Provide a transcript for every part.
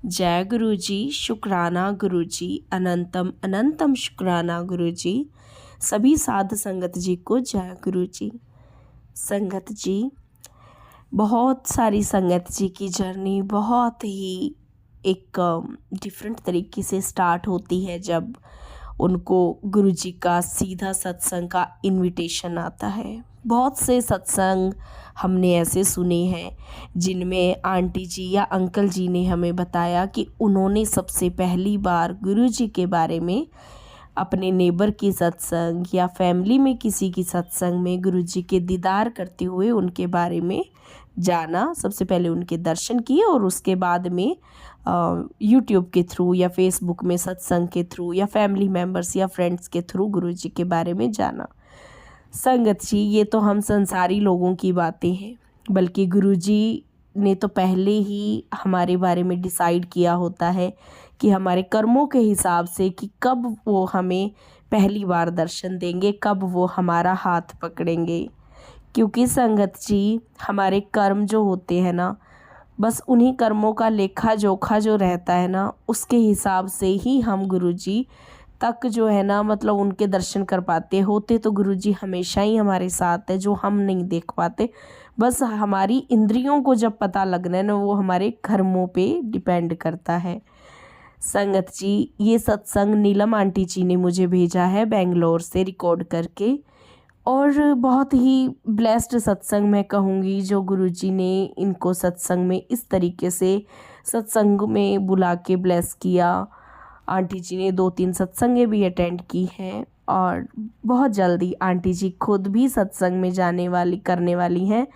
जय गुरु जी, शुक्राना गुरु जी, अनंतम अनंतम शुक्राना गुरु जी। सभी साध संगत जी को जय गुरु जी। संगत जी, बहुत सारी संगत जी की जर्नी बहुत ही एक डिफरेंट तरीके से स्टार्ट होती है जब उनको गुरु जी का सीधा सत्संग का इनविटेशन आता है। बहुत से सत्संग हमने ऐसे सुने हैं जिनमें आंटी जी या अंकल जी ने हमें बताया कि उन्होंने सबसे पहली बार गुरु जी के बारे में अपने नेबर की सत्संग या फैमिली में किसी की सत्संग में गुरु जी के दीदार करते हुए उनके बारे में जाना। सबसे पहले उनके दर्शन किए और उसके बाद में यूट्यूब के थ्रू या फेसबुक में सत्संग के थ्रू या फैमिली मेम्बर्स या फ्रेंड्स के थ्रू गुरु जी के बारे में जाना। संगत जी, ये तो हम संसारी लोगों की बातें हैं, बल्कि गुरु जी ने तो पहले ही हमारे बारे में डिसाइड किया होता है कि हमारे कर्मों के हिसाब से कि कब वो हमें पहली बार दर्शन देंगे, कब वो हमारा हाथ पकड़ेंगे। क्योंकि संगत जी, हमारे कर्म जो होते हैं ना, बस उन्हीं कर्मों का लेखा जोखा जो रहता है ना, उसके हिसाब से ही हम गुरु जी तक जो है ना, मतलब उनके दर्शन कर पाते। होते तो गुरु जी हमेशा ही हमारे साथ है, जो हम नहीं देख पाते। बस हमारी इंद्रियों को जब पता लगना है ना, वो हमारे कर्मों पे डिपेंड करता है। संगत जी, ये सत्संग नीलम आंटी जी ने मुझे भेजा है बेंगलोर से रिकॉर्ड करके, और बहुत ही ब्लेस्ड सत्संग मैं कहूँगी जो गुरुजी ने इनको सत्संग में इस तरीके से सत्संग में बुला के ब्लेस किया। आंटी जी ने 2-3 सत्संगें भी अटेंड की हैं और बहुत जल्दी आंटी जी खुद भी सत्संग में जाने वाली करने वाली हैं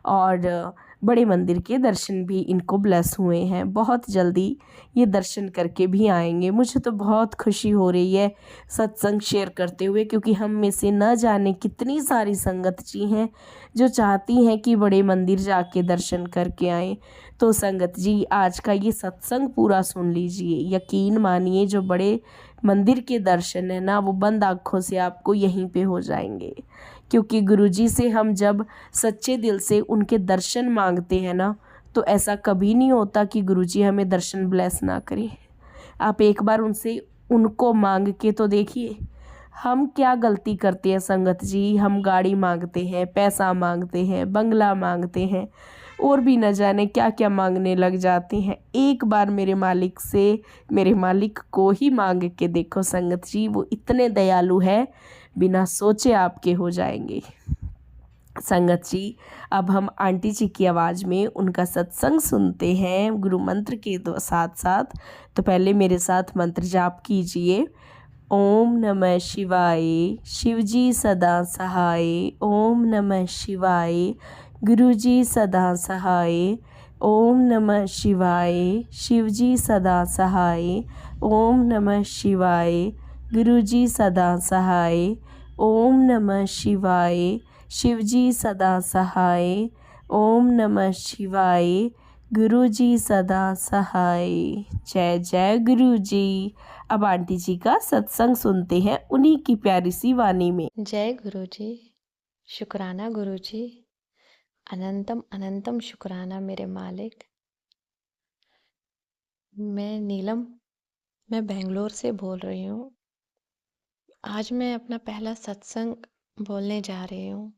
और बड़े मंदिर के दर्शन भी इनको ब्लेस हुए हैं। बहुत जल्दी ये दर्शन करके भी आएंगे। मुझे तो बहुत खुशी हो रही है सत्संग शेयर करते हुए, क्योंकि हम में से न जाने कितनी सारी संगत जी हैं जो चाहती हैं कि बड़े मंदिर जाके दर्शन करके आएँ। तो संगत जी, आज का ये सत्संग पूरा सुन लीजिए। यकीन मानिए, जो बड़े मंदिर के दर्शन है ना, वो बंद आँखों से आपको यहीं पे हो जाएंगे। क्योंकि गुरुजी से हम जब सच्चे दिल से उनके दर्शन मांगते हैं ना, तो ऐसा कभी नहीं होता कि गुरुजी हमें दर्शन ब्लेस ना करें। आप एक बार उनसे उनको मांग के तो देखिए। हम क्या गलती करते हैं संगत जी, हम गाड़ी मांगते हैं, पैसा मांगते हैं, बंगला मांगते हैं और भी न जाने क्या क्या मांगने लग जाते हैं। एक बार मेरे मालिक से, मेरे मालिक को ही मांग के देखो संगत जी, वो इतने दयालु है, बिना सोचे आपके हो जाएंगे। संगत जी, अब हम आंटी जी की आवाज़ में उनका सत्संग सुनते हैं गुरु मंत्र के साथ साथ। तो पहले मेरे साथ मंत्र जाप कीजिए। ओम नमः शिवाय, शिवजी सदा सहाय। ओम नमः शिवाय, गुरुजी सदा सहाय। ओम नमः शिवाय, शिवजी सदा सहाय। ओम नमः शिवाय, गुरुजी सदा सहाय। ओम नमः शिवाय, शिवजी सदा सहाय। ओम नमः शिवाय, गुरुजी सदा सहाय। जय जय गुरु जी। अब आंटी जी का सत्संग सुनते हैं उन्हीं की प्यारी सी वाणी में। जय गुरु जी, शुक्राना गुरु जी, अनंतम अनंतम शुक्राना मेरे मालिक। मैं नीलम, मैं बेंगलोर से बोल रही हूँ। आज मैं अपना पहला सत्संग बोलने जा रही हूँ।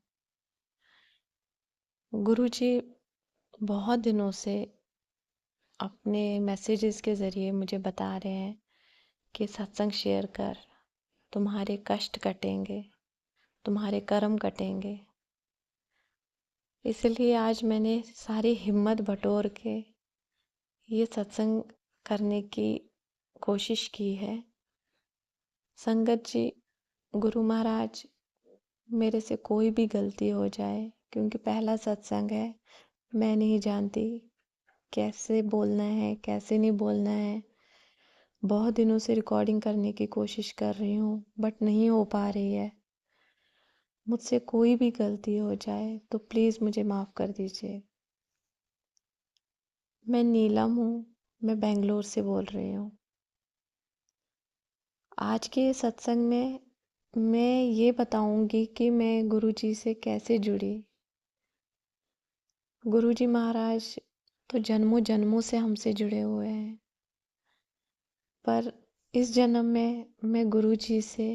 गुरु जी बहुत दिनों से अपने मैसेजेस के ज़रिए मुझे बता रहे हैं कि सत्संग शेयर कर, तुम्हारे कष्ट कटेंगे, तुम्हारे कर्म कटेंगे। इसलिए आज मैंने सारी हिम्मत बटोर के ये सत्संग करने की कोशिश की है। संगत जी, गुरु महाराज, मेरे से कोई भी गलती हो जाए, क्योंकि पहला सत्संग है, मैं नहीं जानती कैसे बोलना है, कैसे नहीं बोलना है। बहुत दिनों से रिकॉर्डिंग करने की कोशिश कर रही हूँ, बट नहीं हो पा रही है। मुझसे कोई भी गलती हो जाए तो प्लीज़ मुझे माफ़ कर दीजिए। मैं नीलम हूँ, मैं बेंगलोर से बोल रही हूँ। आज के सत्संग में मैं ये बताऊंगी कि मैं गुरुजी से कैसे जुड़ी। गुरुजी महाराज तो जन्मों जन्मों से हमसे जुड़े हुए हैं। पर इस जन्म में मैं गुरुजी से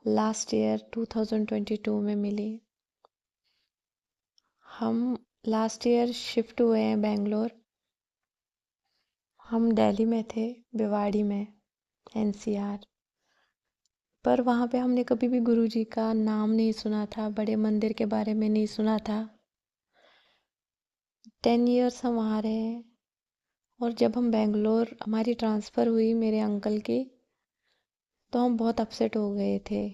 लास्ट ईयर 2022 में मिली। हम लास्ट ईयर शिफ्ट हुए हैं बेंगलोर। हम दिल्ली में थे, भिवाड़ी में, एनसीआर। पर वहाँ पे हमने कभी भी गुरुजी का नाम नहीं सुना था, बड़े मंदिर के बारे में नहीं सुना था। 10 इयर्स हम वहाँ रहे हैं। और जब हम बेंगलोर हमारी ट्रांसफ़र हुई मेरे अंकल की, तो हम बहुत अपसेट हो गए थे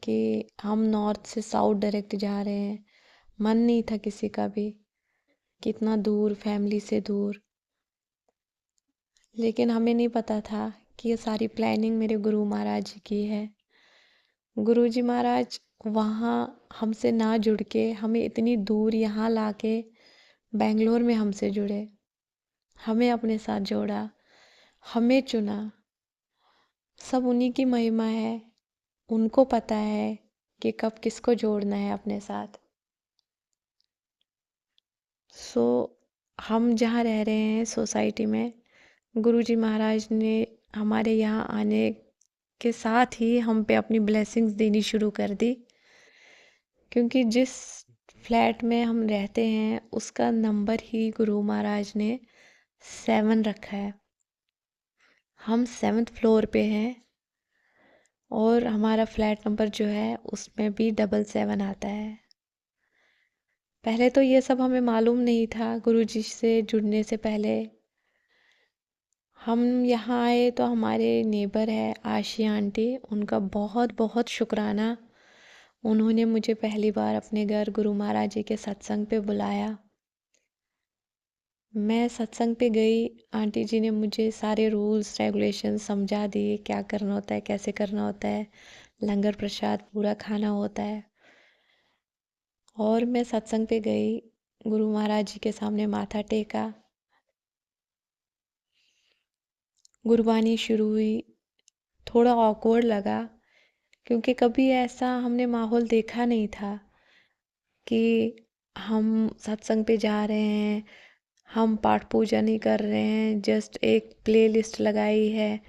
कि हम नॉर्थ से साउथ डायरेक्ट जा रहे हैं। मन नहीं था किसी का भी, कितना दूर, फैमिली से दूर। लेकिन हमें नहीं पता था कि ये सारी प्लानिंग मेरे गुरु महाराज जी की है। गुरु जी महाराज वहाँ हमसे ना जुड़ के हमें इतनी दूर यहाँ लाके बेंगलोर में हमसे जुड़े, हमें अपने साथ जोड़ा, हमें चुना। सब उन्हीं की महिमा है। उनको पता है कि कब किसको जोड़ना है अपने साथ। सो हम जहाँ रह रहे हैं सोसाइटी में, गुरुजी महाराज ने हमारे यहाँ आने के साथ ही हम पे अपनी ब्लेसिंग्स देनी शुरू कर दी। क्योंकि जिस फ्लैट में हम रहते हैं उसका नंबर ही गुरु महाराज ने 7 रखा है। हम 7th फ्लोर पे हैं और हमारा फ्लैट नंबर जो है उसमें भी 777 आता है। पहले तो ये सब हमें मालूम नहीं था गुरुजी से जुड़ने से पहले। हम यहाँ आए तो हमारे नेबर है आशी आंटी, उनका बहुत बहुत शुक्राना। उन्होंने मुझे पहली बार अपने घर गुरु महाराज जी के सत्संग पे बुलाया। मैं सत्संग पे गई, आंटी जी ने मुझे सारे रूल्स रेगुलेशन समझा दिए, क्या करना होता है, कैसे करना होता है, लंगर प्रसाद पूरा खाना होता है। और मैं सत्संग पे गई, गुरु महाराज जी के सामने माथा टेका, गुरबानी शुरू हुई। थोड़ा ऑकवर्ड लगा क्योंकि कभी ऐसा हमने माहौल देखा नहीं था कि हम सत्संग पे जा रहे हैं, हम पाठ पूजा नहीं कर रहे हैं, जस्ट एक प्लेलिस्ट लगाई है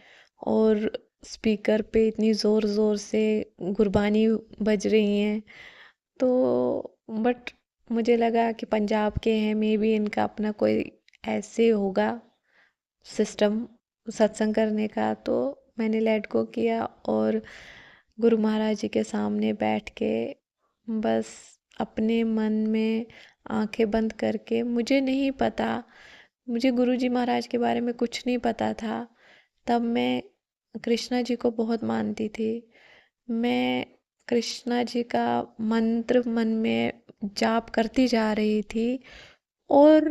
और स्पीकर पे इतनी ज़ोर ज़ोर से गुरबानी बज रही हैं। तो बट मुझे लगा कि पंजाब के हैं, मे बी इनका अपना कोई ऐसे होगा सिस्टम सत्संग करने का। तो मैंने लेट गो किया और गुरु महाराज जी के सामने बैठ के बस अपने मन में आंखें बंद करके, मुझे नहीं पता, मुझे गुरु जी महाराज के बारे में कुछ नहीं पता था। तब मैं कृष्णा जी को बहुत मानती थी। मैं कृष्णा जी का मंत्र मन में जाप करती जा रही थी और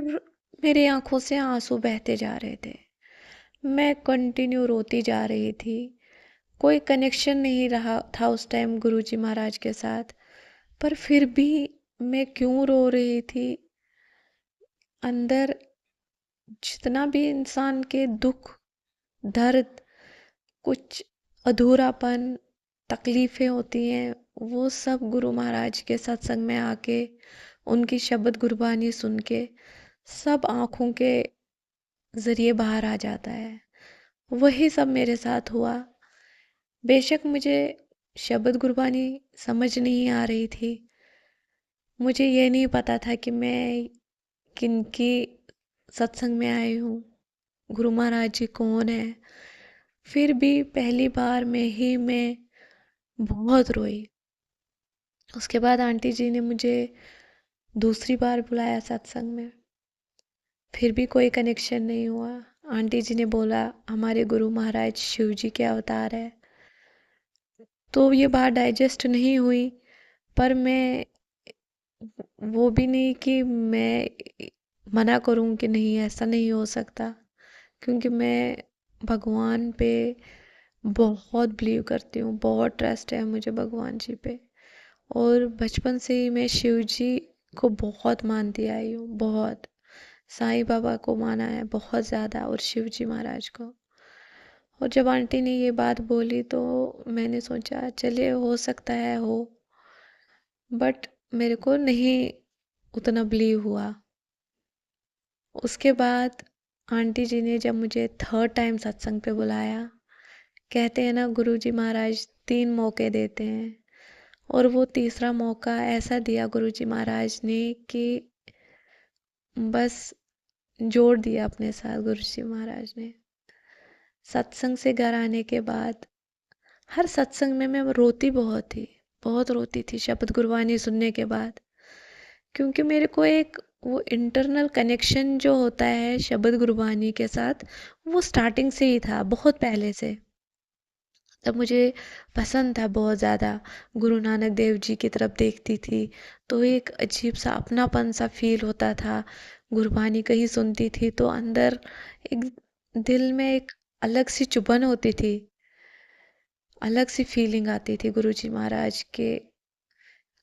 मेरी आंखों से आंसू बहते जा रहे थे। मैं कंटिन्यू रोती जा रही थी। कोई कनेक्शन नहीं रहा था उस टाइम गुरुजी महाराज के साथ, पर फिर भी मैं क्यों रो रही थी। अंदर जितना भी इंसान के दुख, दर्द, कुछ अधूरापन, तकलीफ़ें होती हैं, वो सब गुरु महाराज के सत्संग में आके उनकी शब्द गुरबानी सुन के सब आँखों के ज़रिए बाहर आ जाता है। वही सब मेरे साथ हुआ। बेशक मुझे शब्द गुरबानी समझ नहीं आ रही थी। मुझे ये नहीं पता था कि मैं किनकी सत्संग में आई हूँ, गुरु महाराज जी कौन है। फिर भी पहली बार में ही मैं बहुत रोई। उसके बाद आंटी जी ने मुझे दूसरी बार बुलाया सत्संग में, फिर भी कोई कनेक्शन नहीं हुआ। आंटी जी ने बोला हमारे गुरु महाराज शिव जी के अवतार है। तो ये बात डाइजेस्ट नहीं हुई, पर मैं वो भी नहीं कि मैं मना करूं कि नहीं ऐसा नहीं हो सकता, क्योंकि मैं भगवान पे बहुत बिलीव करती हूँ, बहुत ट्रस्ट है मुझे भगवान जी पे। और बचपन से ही मैं शिव जी को बहुत मानती आई हूँ, बहुत। साईं बाबा को माना है बहुत ज़्यादा और शिव जी महाराज को। और जब आंटी ने ये बात बोली तो मैंने सोचा चलिए हो सकता है हो, बट मेरे को नहीं उतना बिलीव हुआ। उसके बाद आंटी जी ने जब मुझे थर्ड टाइम सत्संग पे बुलाया, कहते हैं ना गुरुजी महाराज 3 मौके देते हैं, और वो तीसरा मौका ऐसा दिया गुरुजी महाराज ने कि बस जोड़ दिया अपने साथ गुरुजी महाराज ने। सत्संग से घर आने के बाद हर सत्संग में मैं रोती बहुत थी, बहुत रोती थी शब्द गुरबानी सुनने के बाद, क्योंकि मेरे को एक वो इंटरनल कनेक्शन जो होता है शब्द गुरबानी के साथ, वो स्टार्टिंग से ही था, बहुत पहले से। तब मुझे पसंद था बहुत ज़्यादा, गुरु नानक देव जी की तरफ देखती थी तो एक अजीब सा अपनापन सा फील होता था। गुरबानी कहीं सुनती थी तो अंदर एक दिल में एक अलग सी चुभन होती थी, अलग सी फीलिंग आती थी गुरुजी महाराज के,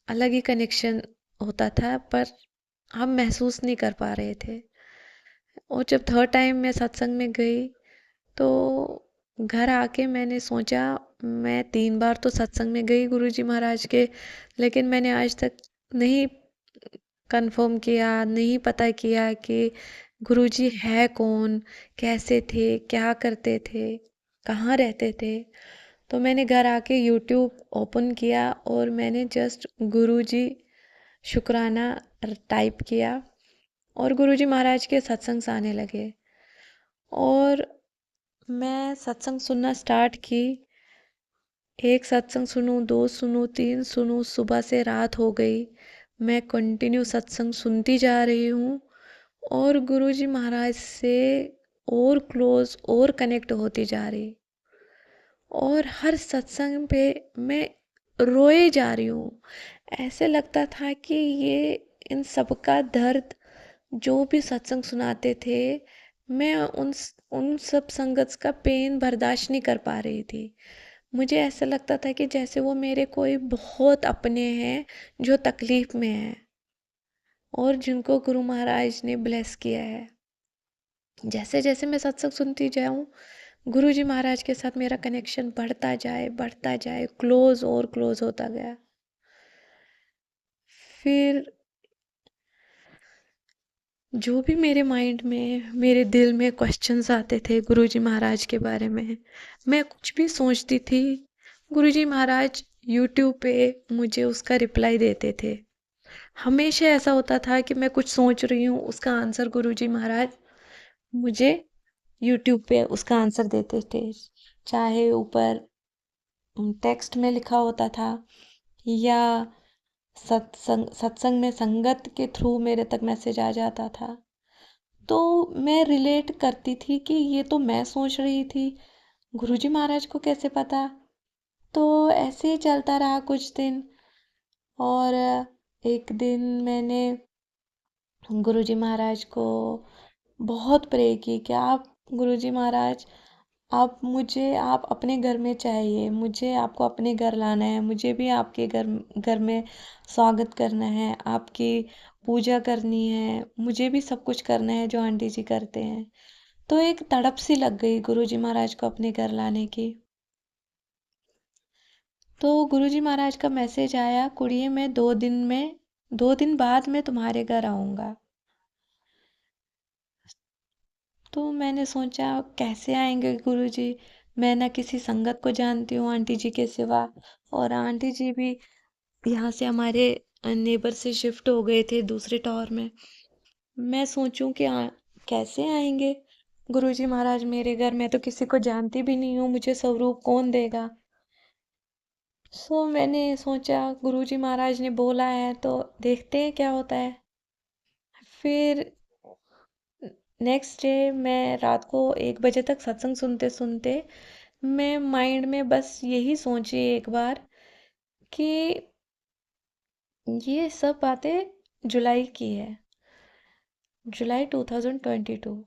अलग ही कनेक्शन होता था, पर हम महसूस नहीं कर पा रहे थे। और जब थर्ड टाइम मैं सत्संग में गई तो घर आके मैंने सोचा, मैं 3 बार तो सत्संग में गई गुरुजी महाराज के, लेकिन मैंने आज तक नहीं कंफर्म किया, नहीं पता किया कि गुरुजी है कौन, कैसे थे, क्या करते थे, कहाँ रहते थे। तो मैंने घर आके यूट्यूब ओपन किया और मैंने जस्ट गुरुजी शुक्राना टाइप किया और गुरुजी महाराज के सत्संग आने लगे और मैं सत्संग सुनना स्टार्ट की। एक सत्संग सुनूं, 2 सुनूं, 3 सुनूं, सुबह से रात हो गई, मैं कंटिन्यू सत्संग सुनती जा रही हूँ और गुरुजी महाराज से और क्लोज और कनेक्ट होती जा रही, और हर सत्संग पे मैं रोए जा रही हूँ। ऐसे लगता था कि ये इन सबका दर्द जो भी सत्संग सुनाते थे, मैं उन सब संगत का पेन बर्दाश्त नहीं कर पा रही थी। मुझे ऐसा लगता था कि जैसे वो मेरे कोई बहुत अपने हैं जो तकलीफ में हैं और जिनको गुरु महाराज ने ब्लेस किया है। जैसे जैसे मैं सत्संग सुनती जाऊं, गुरु जी महाराज के साथ मेरा कनेक्शन बढ़ता जाए, क्लोज और क्लोज होता गया। फिर जो भी मेरे माइंड में, मेरे दिल में क्वेश्चंस आते थे गुरुजी महाराज के बारे में, मैं कुछ भी सोचती थी, गुरुजी महाराज यूट्यूब पे मुझे उसका रिप्लाई देते थे। हमेशा ऐसा होता था कि मैं कुछ सोच रही हूँ, उसका आंसर गुरुजी महाराज मुझे यूट्यूब पे उसका आंसर देते थे, चाहे ऊपर टेक्स्ट में लिखा होता था या सत्संग में संगत के थ्रू मेरे तक मैसेज आ जाता था। तो मैं रिलेट करती थी कि ये तो मैं सोच रही थी, गुरुजी महाराज को कैसे पता। तो ऐसे ही चलता रहा कुछ दिन, और एक दिन मैंने गुरुजी महाराज को बहुत प्रे की कि आप गुरुजी महाराज, आप अपने घर में चाहिए, मुझे आपको अपने घर लाना है, मुझे भी आपके घर घर में स्वागत करना है, आपकी पूजा करनी है, मुझे भी सब कुछ करना है जो आंटी जी करते हैं। तो एक तड़प सी लग गई गुरुजी महाराज को अपने घर लाने की। तो गुरुजी महाराज का मैसेज आया, कुड़िए मैं 2 दिन बाद मैं तुम्हारे घर आऊँगा। तो मैंने सोचा कैसे आएंगे गुरुजी, मैं ना किसी संगत को जानती हूँ आंटी जी के सिवा, और आंटी जी भी यहाँ से हमारे नेबर से शिफ्ट हो गए थे दूसरे टॉवर में। मैं सोचूं कि कैसे आएंगे गुरुजी महाराज मेरे घर, मैं तो किसी को जानती भी नहीं हूँ, मुझे स्वरूप कौन देगा। सो मैंने सोचा गुरुजी महाराज ने बोला है तो देखते हैं क्या होता है। फिर नेक्स्ट डे मैं रात को 1 बजे तक सत्संग सुनते सुनते मैं माइंड में बस यही सोची एक बार कि ये सब बातें जुलाई की है, जुलाई 2022।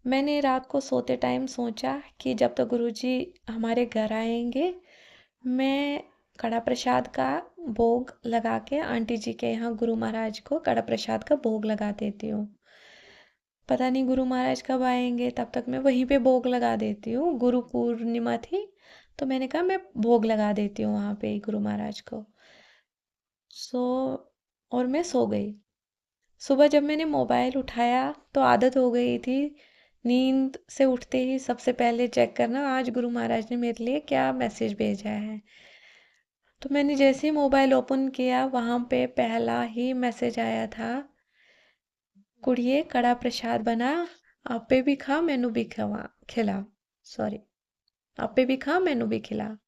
मैंने रात को सोते टाइम सोचा कि जब तक गुरुजी हमारे घर आएंगे, मैं कड़ा प्रसाद का भोग लगा के आंटी जी के यहाँ गुरु महाराज को कड़ा प्रसाद का भोग लगा देती हूँ। पता नहीं गुरु महाराज कब आएंगे, तब तक मैं वहीं पे भोग लगा देती हूँ। गुरु पूर्णिमा थी तो मैंने कहा मैं भोग लगा देती हूँ वहाँ पे गुरु महाराज को। सो और मैं सो गई। सुबह जब मैंने मोबाइल उठाया तो आदत हो गई थी नींद से उठते ही सबसे पहले चेक करना आज गुरु महाराज ने मेरे लिए क्या मैसेज भेजा है। तो मैंने जैसे ही मोबाइल ओपन किया वहाँ पे पहला ही मैसेज आया था, कुड़िए कड़ा प्रसाद बना, आपे भी खा मैनू भी खिला, सॉरी, आपे भी खा मैनू भी खिला।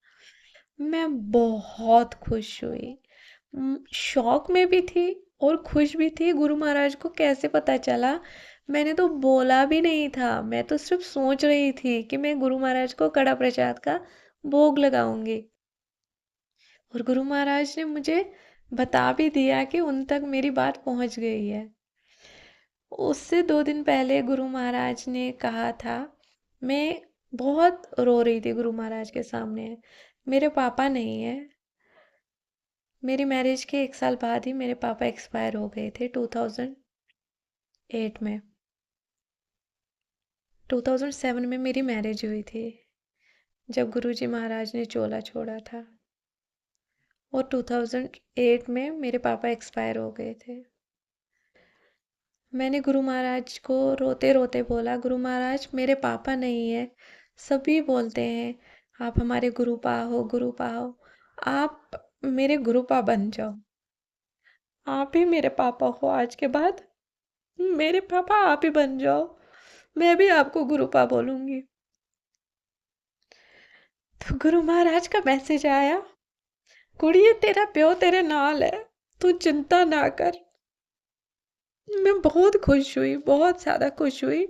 मैं बहुत खुश हुई, शौक में भी थी और खुश भी थी। गुरु महाराज को कैसे पता चला? मैंने तो बोला भी नहीं था, मैं तो सिर्फ सोच रही थी कि मैं गुरु महाराज को कड़ा प्रसाद का भोग लगाऊंगी, और गुरु महाराज ने मुझे बता भी दिया कि उन तक मेरी बात पहुंच गई है। उससे 2 दिन पहले गुरु महाराज ने कहा था, मैं बहुत रो रही थी गुरु महाराज के सामने। मेरे पापा नहीं है, मेरी मैरिज के 1 साल बाद ही मेरे पापा एक्सपायर हो गए थे 2008 में। 2007 में मेरी मैरिज हुई थी जब गुरुजी महाराज ने चोला छोड़ा था, और 2008 में मेरे पापा एक्सपायर हो गए थे। मैंने गुरु महाराज को रोते रोते बोला, गुरु महाराज मेरे पापा नहीं है, सभी बोलते हैं आप हमारे गुरुपा हो, गुरुपा हो, आप मेरे गुरुपा बन जाओ, आप ही मेरे पापा हो, आज के बाद मेरे पापा आप ही बन जाओ, मैं भी आपको गुरुपा बोलूंगी। तो गुरु महाराज का मैसेज आया, कुड़िए तेरा प्यो तेरे नाल है, तू चिंता ना कर। मैं बहुत खुश हुई, बहुत ज़्यादा खुश हुई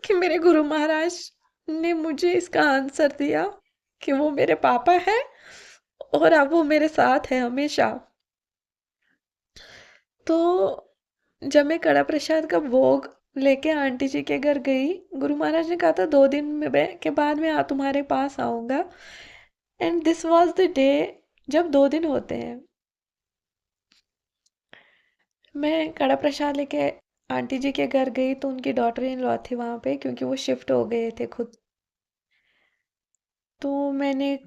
कि मेरे गुरु महाराज ने मुझे इसका आंसर दिया कि वो मेरे पापा है और अब वो मेरे साथ है हमेशा। तो जब मैं कड़ा प्रसाद का भोग लेके आंटी जी के घर गई, गुरु महाराज ने कहा था 2 दिन के बाद मैं तुम्हारे पास आऊंगा, and this was the day जब 2 दिन होते हैं। मैं कड़ा प्रसाद लेके आंटी जी के घर गई तो उनकी डॉटर इन लॉ थी वहाँ पे, क्योंकि वो शिफ्ट हो गए थे खुद। तो मैंने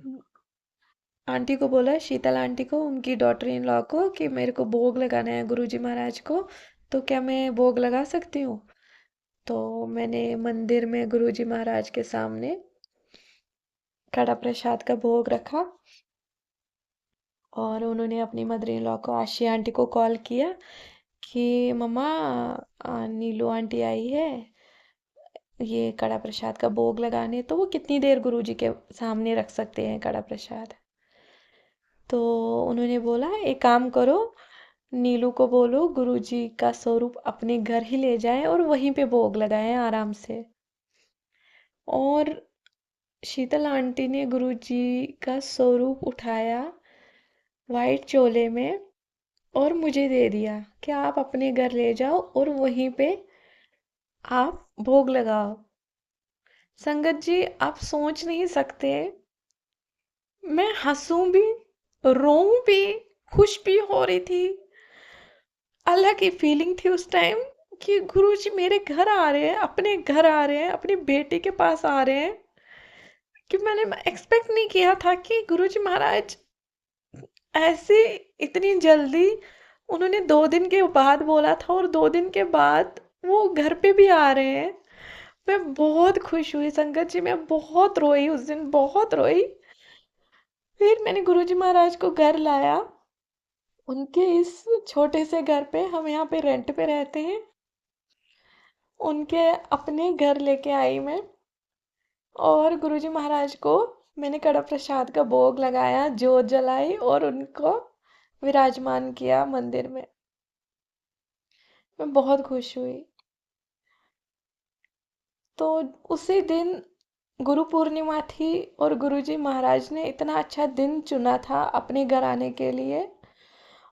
आंटी को बोला, शीतल आंटी को, उनकी डॉटर इन लॉ को, कि मेरे को भोग लगाना है गुरुजी महाराज को, तो क्या मैं भोग लगा सकती हूँ? तो मैंने मंदिर में गुरुजी महाराज के सामने कड़ा प्रसाद का भोग रखा, और उन्होंने अपनी मदर इन लॉ को, आशी आंटी को कॉल किया कि मम्मा नीलू आंटी आई है ये कड़ा प्रसाद का भोग लगाने, तो वो कितनी देर गुरुजी के सामने रख सकते हैं कड़ा प्रसाद? तो उन्होंने बोला एक काम करो, नीलू को बोलो गुरुजी का स्वरूप अपने घर ही ले जाए और वहीं पे भोग लगाएं आराम से। और शीतल आंटी ने गुरुजी का स्वरूप उठाया वाइट चोले में और मुझे दे दिया कि आप अपने घर ले जाओ और वहीं पे आप भोग लगाओ। संगत जी आप सोच नहीं सकते, मैं हंसूं भी, रोऊं भी, खुश भी हो रही थी। अलग ही फीलिंग थी उस टाइम कि गुरुजी मेरे घर आ रहे हैं, अपने घर आ रहे हैं, अपनी बेटी के पास आ रहे हैं, कि मैंने एक्सपेक्ट नहीं किया था कि गुरुजी महाराज ऐसे इतनी जल्दी, उन्होंने 2 दिन के बाद बोला था और 2 दिन के बाद वो घर पे भी आ रहे हैं। मैं बहुत खुश हुई संगत जी, मैं बहुत रोई उस दिन, बहुत रोई। फिर मैंने गुरुजी महाराज को घर लाया, उनके इस छोटे से घर पे, हम यहाँ पे रेंट पे रहते हैं, उनके अपने घर लेके आई मैं, और गुरुजी महाराज को मैंने कड़ा प्रसाद का भोग लगाया, जोत जलाई और उनको विराजमान किया मंदिर में। मैं बहुत खुश हुई। तो उसी दिन गुरु पूर्णिमा थी और गुरुजी महाराज ने इतना अच्छा दिन चुना था अपने घर आने के लिए।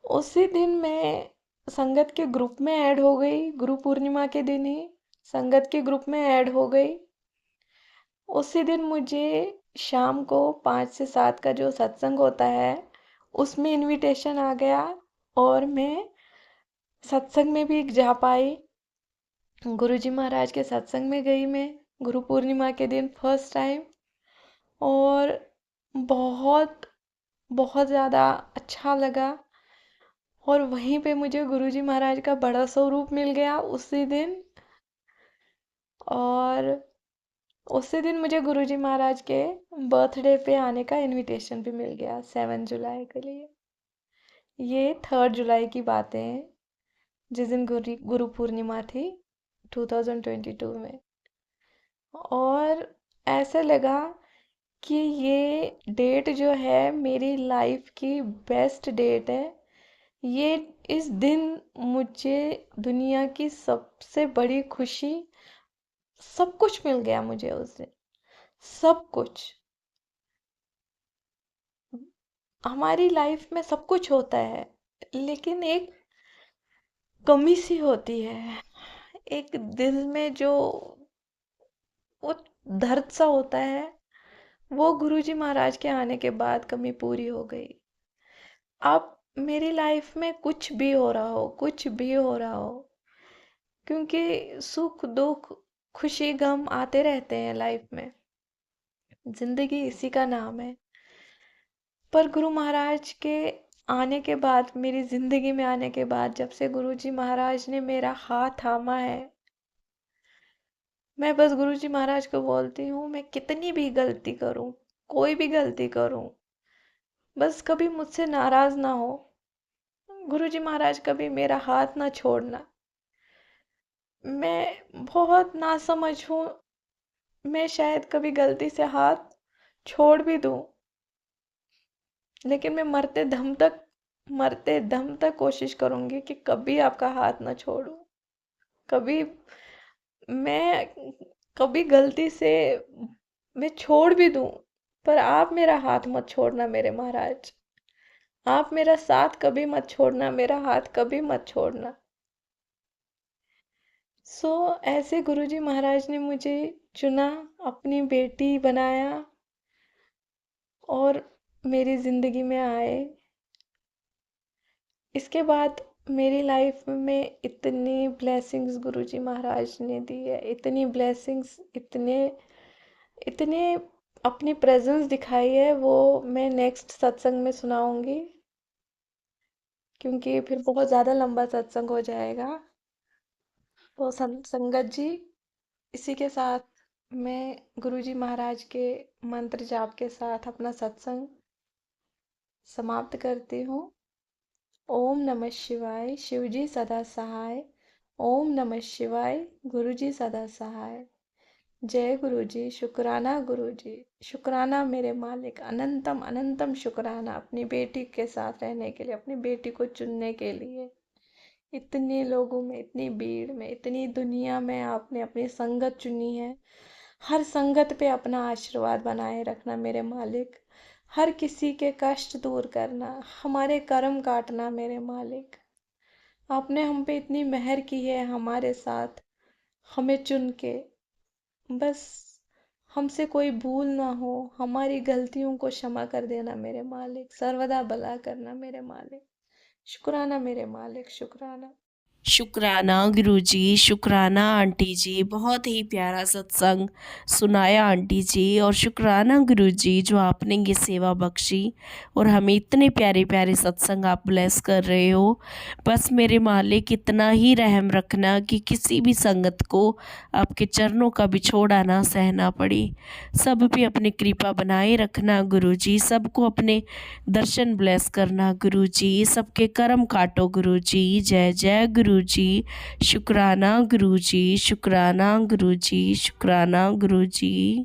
उसी दिन मैं संगत के ग्रुप में ऐड हो गई, गुरु पूर्णिमा के दिन ही संगत के ग्रुप में ऐड हो गई। उसी दिन मुझे शाम को 5 से 7 का जो सत्संग होता है उसमें इनविटेशन आ गया, और मैं सत्संग में भी जा पाई। गुरुजी महाराज के सत्संग में गई मैं गुरु पूर्णिमा के दिन फर्स्ट टाइम, और बहुत बहुत ज़्यादा अच्छा लगा। और वहीं पे मुझे गुरुजी महाराज का बड़ा स्वरूप मिल गया उसी दिन। और उसी दिन मुझे गुरुजी महाराज के बर्थडे पे आने का इनविटेशन भी मिल गया 7 जुलाई के लिए। ये 3 जुलाई की बातें हैं, जिस दिन गुरु पूर्णिमा थी 2022 में। और ऐसे लगा कि ये डेट जो है मेरी लाइफ की बेस्ट डेट है। ये इस दिन मुझे दुनिया की सबसे बड़ी खुशी, सब कुछ मिल गया मुझे उस दिन, सब कुछ। हमारी लाइफ में सब कुछ होता है, लेकिन एक कमी सी होती है, एक दिल में जो वो दर्द सा होता है, वो गुरुजी महाराज के आने के बाद कमी पूरी हो गई। अब मेरी लाइफ में कुछ भी हो रहा हो, कुछ भी हो रहा हो, क्योंकि सुख दुख खुशी गम आते रहते हैं लाइफ में, जिंदगी इसी का नाम है। पर गुरु महाराज के आने के बाद, मेरी जिंदगी में आने के बाद, जब से गुरुजी महाराज ने मेरा हाथ थामा है, मैं बस गुरुजी महाराज को बोलती हूँ, मैं कितनी भी गलती करूँ, कोई भी गलती करूँ, बस कभी मुझसे नाराज ना हो। गुरुजी महाराज कभी मेरा हाथ ना छोड़ना। मैं बहुत नासमझ हूँ, मैं शायद कभी गलती से हाथ छोड़ भी दूँ, लेकिन मैं मरते दम तक कोशिश करूँगी कि कभी आपका हाथ ना छोड़ूं। कभी मैं कभी गलती से मैं छोड़ भी दूँ, पर आप मेरा हाथ मत छोड़ना मेरे महाराज। आप मेरा साथ कभी मत छोड़ना, मेरा हाथ कभी मत छोड़ना। ऐसे गुरुजी महाराज ने मुझे चुना, अपनी बेटी बनाया और मेरी ज़िंदगी में आए। इसके बाद मेरी लाइफ में इतनी ब्लेसिंग्स गुरुजी महाराज ने दी है, इतनी ब्लेसिंग्स, इतने इतने अपनी प्रेजेंस दिखाई है, वो मैं नेक्स्ट सत्संग में सुनाऊंगी, क्योंकि फिर बहुत ज़्यादा लंबा सत्संग हो जाएगा। तो संगत जी, इसी के साथ मैं गुरुजी महाराज के मंत्र जाप के साथ अपना सत्संग समाप्त करती हूँ। ओम नमः शिवाय, शिवजी सदा सहाय। ओम नमः शिवाय, गुरुजी सदा सहाय। जय गुरुजी, शुक्राना गुरुजी, शुक्राना मेरे मालिक, अनंतम अनंतम शुक्राना अपनी बेटी के साथ रहने के लिए, अपनी बेटी को चुनने के लिए। इतने लोगों में, इतनी भीड़ में, इतनी दुनिया में आपने अपनी संगत चुनी है। हर संगत पे अपना आशीर्वाद बनाए रखना मेरे मालिक। हर किसी के कष्ट दूर करना, हमारे कर्म काटना मेरे मालिक। आपने हम पे इतनी मेहर की है हमारे साथ, हमें चुन के। बस हमसे कोई भूल ना हो, हमारी गलतियों को क्षमा कर देना मेरे मालिक, सर्वदा भला करना मेरे मालिक। शुक्राना मेरे मालिक, शुक्राना। शुक्राना गुरुजी, शुक्राना आंटी जी, बहुत ही प्यारा सत्संग सुनाया आंटी जी। और शुक्राना गुरुजी जो आपने ये सेवा बख्शी और हमें इतने प्यारे प्यारे सत्संग आप ब्लेस कर रहे हो। बस मेरे मालिक इतना ही रहम रखना कि किसी भी संगत को आपके चरणों का बिछोड़ा ना सहना पड़े। सब पे अपनी कृपा बनाए रखना गुरुजी, सबको अपने दर्शन ब्लेस करना गुरुजी, सबके कर्म काटो गुरुजी। जय जय गुरुजी, शुक्राना गुरुजी, शुक्राना गुरुजी, शुक्राना गुरुजी।